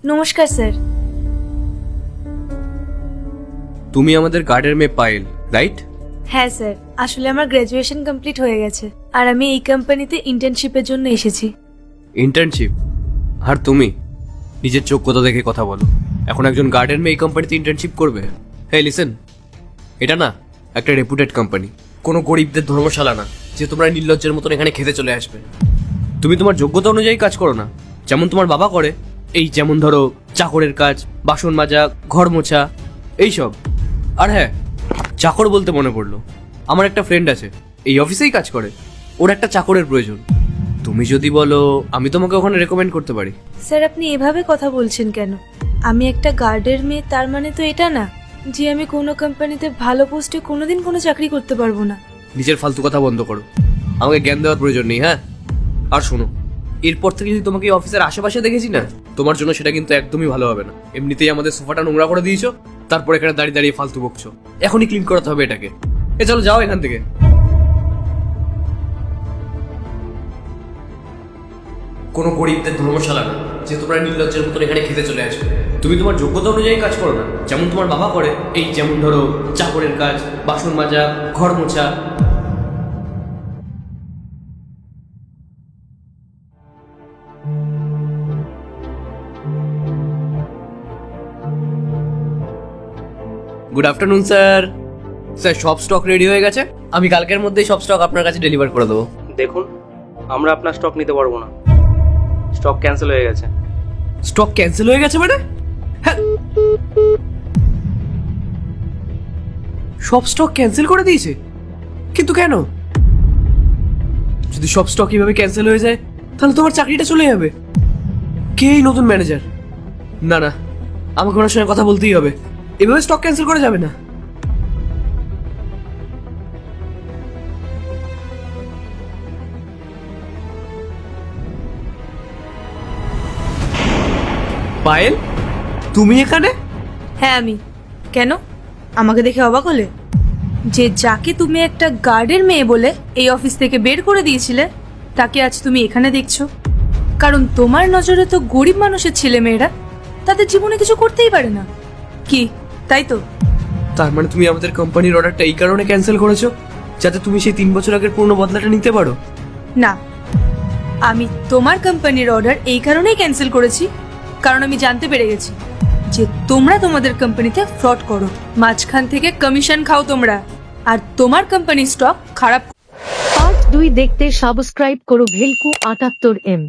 নমস্কার স্যার। তুমি আমাদের গার্ডের মেয়ে পায়েল, রাইট? হ্যাঁ স্যার, আসলে আমার গ্র্যাজুয়েশন কমপ্লিট হয়ে গেছে আর আমি এই কোম্পানিতে ইন্টার্নশিপের জন্য এসেছি। ইন্টার্নশিপ? আর তুমি নিজের যোগ্যতা দেখে কথা বলো। এখন একজন গার্ডের মেয়ে এই কোম্পানিতে ইন্টার্নশিপ করবে? হ্যাঁ লিসেন, এটা না একটা রেপুটেড কোম্পানি, কোনো গরিবদের ধর্মশালা না যে তোমরা নির্লজ্জের মতন এখানে খেতে চলে আসবে। তুমি তোমার যোগ্যতা অনুযায়ী কাজ করো না, যেমন তোমার বাবা করে। এই যেমন ধরো চাকরের কাজ, বাসন মাজা, ঘর মোছা, এইসব। আর হ্যাঁ, চাকর বলতে মনে পড়লো, আমার একটা ফ্রেন্ড আছে এই অফিসেই কাজ করে, ওর একটা চাকরের প্রয়োজন। তুমি যদি বলো আমি তোমাকে ওখানে রেকমেন্ড করতে পারি। স্যার আপনি এভাবে কথা বলছেন কেন? আমি একটা গার্ডের মেয়ে, তার মানে তো এটা না যে আমি কোনো কোম্পানিতে ভালো পোস্টে কোনোদিন কোনো চাকরি করতে পারবো না। নিজের ফালতু কথা বন্ধ করো, আমাকে জ্ঞান দেওয়ার প্রয়োজন নেই। হ্যাঁ, আর শোনো, এরপর থেকে যদি তোমাকে এই অফিসের আশেপাশে দেখেছি না, তোমার জন্য সেটা কিন্তু একদমই ভালো হবে না। এমনিতেই আমাদের সোফাটা নোংরা করে দিয়েছো, তারপর এখানে দাঁড়িয়ে দাঁড়িয়ে ফালতু বকছো। এখনই ক্লিন করাতে হবে এটাকে। চলো যাও এখান থেকে। কোনো গরিবদের ধর্মশালা না যে তোমরা নির্লজ্জের মতন এখানে খেতে চলে আসবে। তুমি তোমার যোগ্যতা অনুযায়ী কাজ করো না, যেমন তোমার বাবা করে। এই যেমন ধরো চাকরের কাজ, বাসন মাজা, ঘর মোছা। Good afternoon sir. স্যার সব স্টক রেডি হয়ে গেছে, আমি কালকের মধ্যেই সব স্টক আপনার কাছে ডেলিভার করে দেবো। দেখুন, আমরা আপনার স্টক নিতে পারবো না, স্টক ক্যান্সেল হয়ে গেছে। স্টক ক্যান্সেল হয়ে গেছে মানে? হ্যাঁ, সব স্টক ক্যান্সেল করে দিয়েছে? কিন্তু কেন? যদি সব স্টক এভাবে ক্যান্সেল হয়ে যায় তাহলে তোমার চাকরিটা চলে যাবে। কে এই নতুন ম্যানেজার? না না, আমাকে ওনার সঙ্গে কথা বলতেই হবে। এভাবে স্টক ক্যান্সেল করা যাবে না। পায়েল, তুমি এখানে? হ্যাঁ আমি। কেন, আমাকে দেখে অবাক হলে? যে যাকে তুমি একটা গার্ডের মেয়ে বলে এই অফিস থেকে বের করে দিয়েছিলে, তাকে আজ তুমি এখানে দেখছো? কারণ তোমার নজরে তো গরিব মানুষের ছেলে মেয়েরা তাদের জীবনে কিছু করতেই পারে না, কি তাই তো? তার মানে তুমি আমাদের কোম্পানির অর্ডারটা এই কারণে ক্যান্সেল করেছো যাতে তুমি সেই 3 বছর আগের পুরনো বদলাটা নিতে পারো? না, আমি তোমার কোম্পানির অর্ডার এই কারণেই ক্যান্সেল করেছি কারণ আমি জানতে পেরে গেছি যে তোমরা তোমাদের কোম্পানিতে ফ্রড করো, মাঝখান থেকে কমিশন খাও তোমরা, আর তোমার কোম্পানির স্টক খারাপ। পার্ট 2 দেখতে সাবস্ক্রাইব করো ভেলকু 78M।